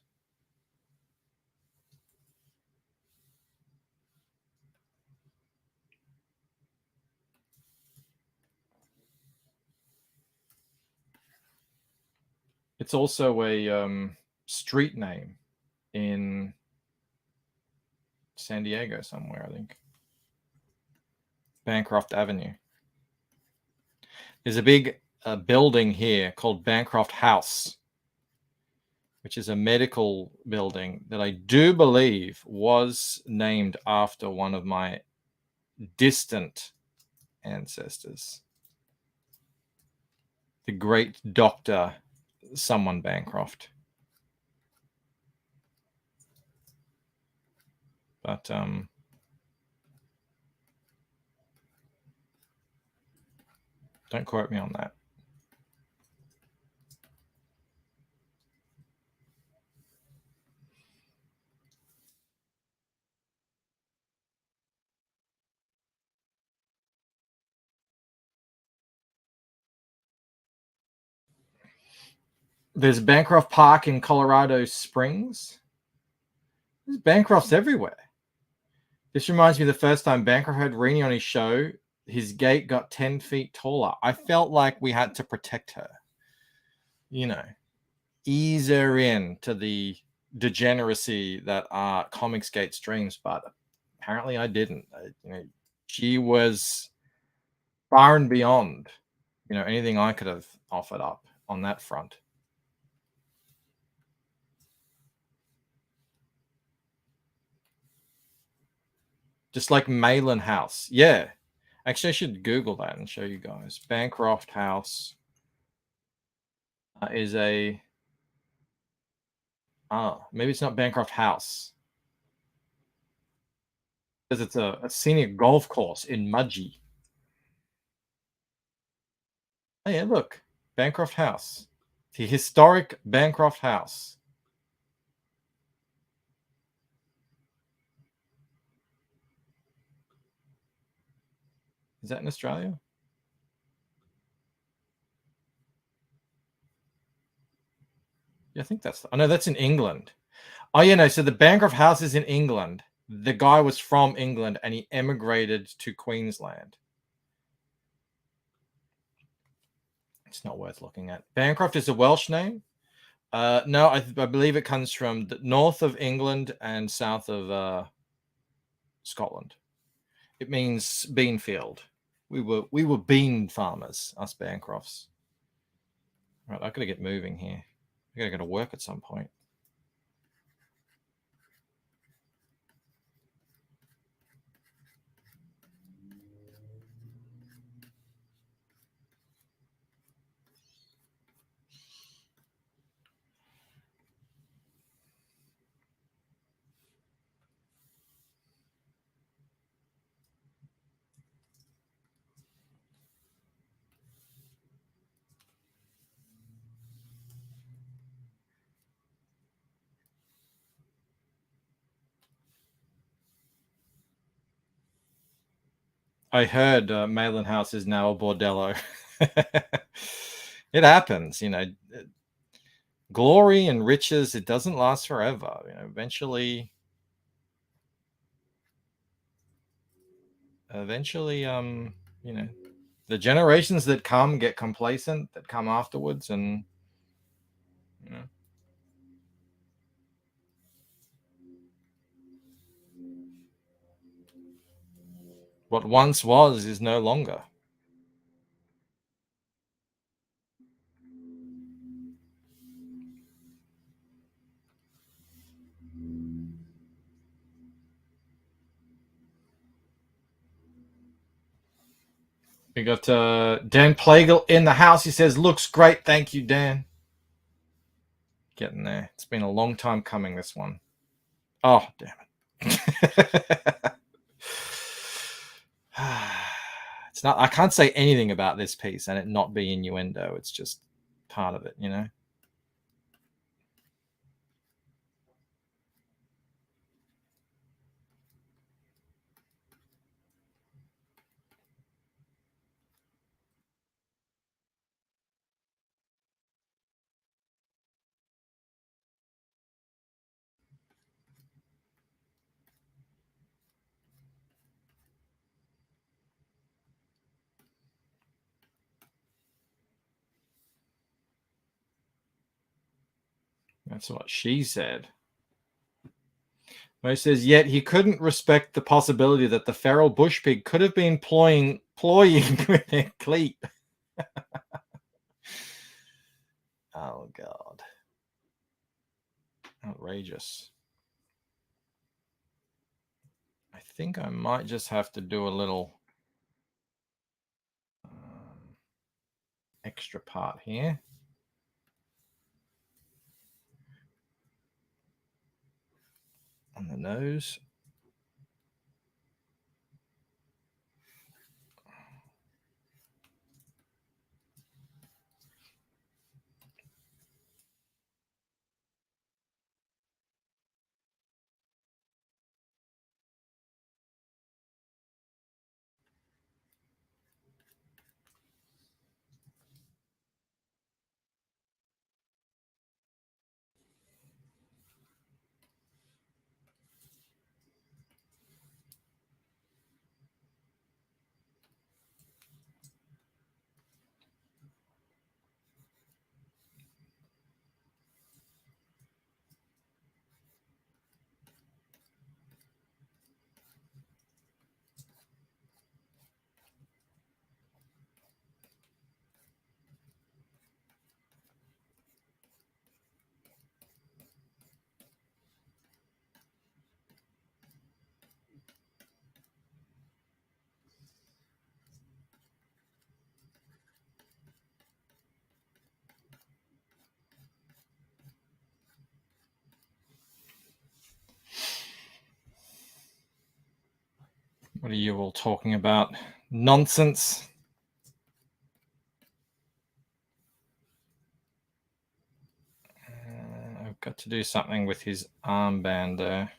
It's also a street name in San Diego somewhere, I think. Bancroft Avenue. There's a big building here called Bancroft House, which is a medical building that I do believe was named after one of my distant ancestors, the great Dr. someone Bancroft. But don't quote me on that. There's Bancroft Park in Colorado Springs. There's Bancrofts everywhere. This reminds me of the first time Bancroft had Rainey on his show. His gate got 10 feet taller. I felt like we had to protect her. You know, ease her in to the degeneracy that are Comicsgate streams, but apparently I didn't. She was far and beyond, anything I could have offered up on that front. Just like Malin House. Yeah. Actually, I should Google that and show you guys. Bancroft House is a... maybe it's not Bancroft House. Because it's a scenic golf course in Mudgee. Oh, yeah, look. Bancroft House. The historic Bancroft House. Is that in Australia? Yeah, I think that's... Oh, no, that's in England. Oh, yeah, no. So the Bancroft House is in England. The guy was from England and he emigrated to Queensland. It's not worth looking at. Bancroft is a Welsh name. No, I believe it comes from the north of England and south of Scotland. It means bean field. We were bean farmers, us Bancrofts. Right, I've got to get moving here. I got to go to work at some point. I heard Malin House is now a bordello. It happens, you know. Glory and riches, it doesn't last forever. You know, eventually, you know, the generations that come get complacent, that come afterwards, and you know. What once was is no longer. We got Dan Plagle in the house. He says, looks great. Thank you, Dan. Getting there. It's been a long time coming, this one. Oh, damn it. It's not, I can't say anything about this piece and it not be innuendo. It's just part of it, you know? That's what she said. Mo says, yet he couldn't respect the possibility that the feral bush pig could have been ploying with their cleat. Oh, God. Outrageous. I think I might just have to do a little extra part here. On the nose. What are you all talking about? Nonsense. I've got to do something with his armband there.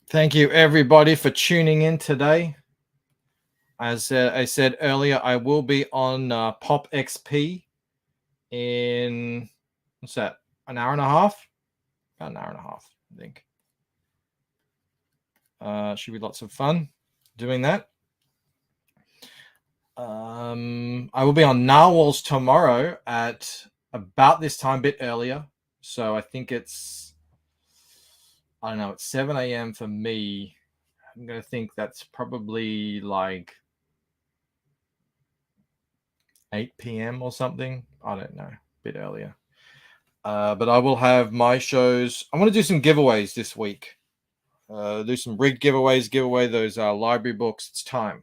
Thank you, everybody, for tuning in today. As I said earlier, I will be on Pop XP in, what's that, an hour and a half? About an hour and a half, I think. Should be lots of fun doing that. I will be on Narwhals tomorrow at about this time, a bit earlier. So I think it's, I don't know, it's 7 a.m. for me. I'm going to think that's probably like 8 p.m. or something. I don't know, a bit earlier. But I will have my shows. I want to do some giveaways this week. Do some rigged giveaways, give away those library books. It's time.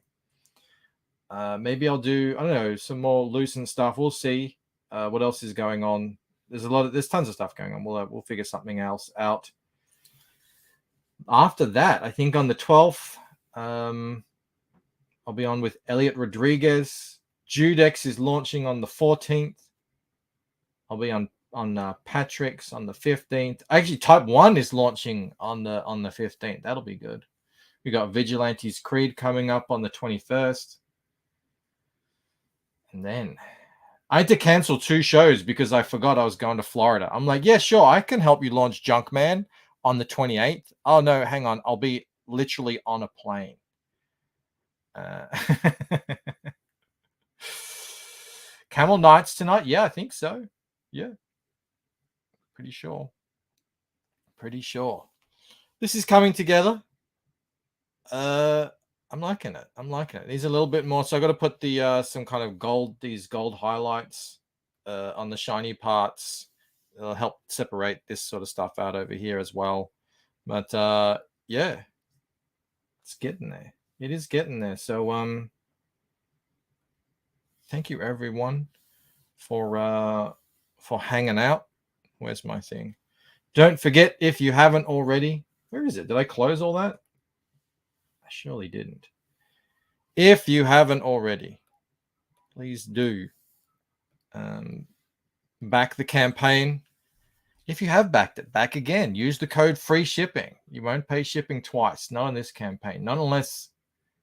Maybe I'll do, I don't know, some more loosened stuff. We'll see what else is going on. There's tons of stuff going on. We'll figure something else out. After that, I think on the 12th, I'll be on with Elliot Rodriguez. Judex is launching on the 14th. I'll be on Patrick's on the 15th. Actually, Type 1 is launching on the 15th. That'll be good. We got Vigilantes Creed coming up on the 21st. And then I had to cancel 2 shows because I forgot I was going to Florida. I'm like, yeah, sure, I can help you launch Junkman on the 28th. Oh, no, hang on. I'll be literally on a plane. Camel Nights tonight? Yeah, I think so. Yeah. Pretty sure. This is coming together. I'm liking it. These a little bit more. So I got to put the some kind of gold highlights on the shiny parts. It'll help separate this sort of stuff out over here as well. But yeah, it's getting there. It is getting there. So thank you everyone for hanging out. Where's my thing? Don't forget, if you haven't already, where is it? Did I close all that? I surely didn't. If you haven't already, please do back the campaign. If you have backed it, back again. Use the code free shipping. You won't pay shipping twice. Not on this campaign. Not unless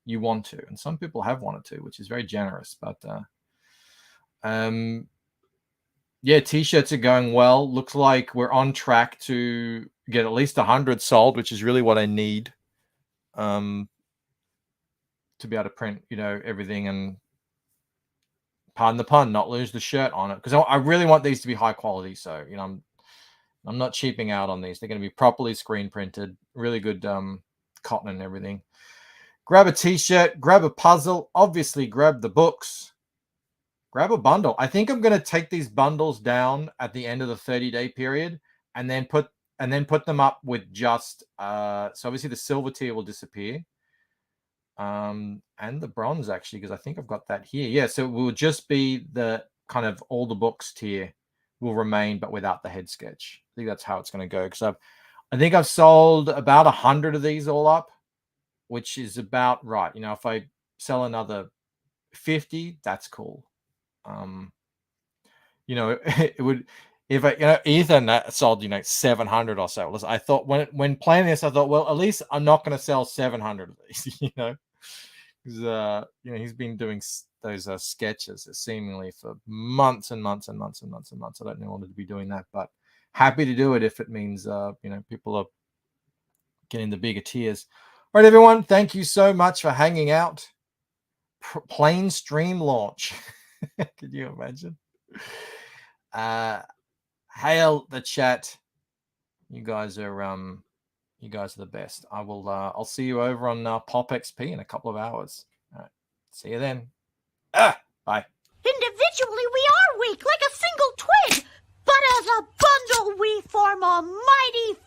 you want to. And some people have wanted to, which is very generous. But yeah, t-shirts are going well. Looks like we're on track to get at least 100 sold, which is really what I need. To be able to print, everything and, pardon the pun, not lose the shirt on it, because I really want these to be high quality. So I'm not cheaping out on these. They're going to be properly screen printed, really good cotton and everything. Grab a t-shirt, grab a puzzle, obviously grab the books, grab a bundle. I think I'm going to take these bundles down at the end of the 30-day period and then put them up with just so obviously the silver tier will disappear. And the bronze, actually, because I think I've got that here. Yeah, so it will just be the kind of all the books tier will remain, but without the head sketch. I think that's how it's going to go, because I think I've sold about 100 of these all up, which is about right. If I sell another 50, that's cool. It would, if Ethan sold 700 or so. I thought when playing this, I thought, well, at least I'm not going to sell 700 of these, because he's been doing those sketches seemingly for months and months and months and months and months. I don't know wanted to be doing that, but happy to do it if it means people are getting the bigger tiers. All right, everyone, thank you so much for hanging out. Plane stream launch. Could you imagine? Hail the chat. You guys are the best. I'll see you over on Pop XP in a couple of hours. All right. See you then. Bye. Individually, we are weak, like a single twig, but as a bundle, we form a mighty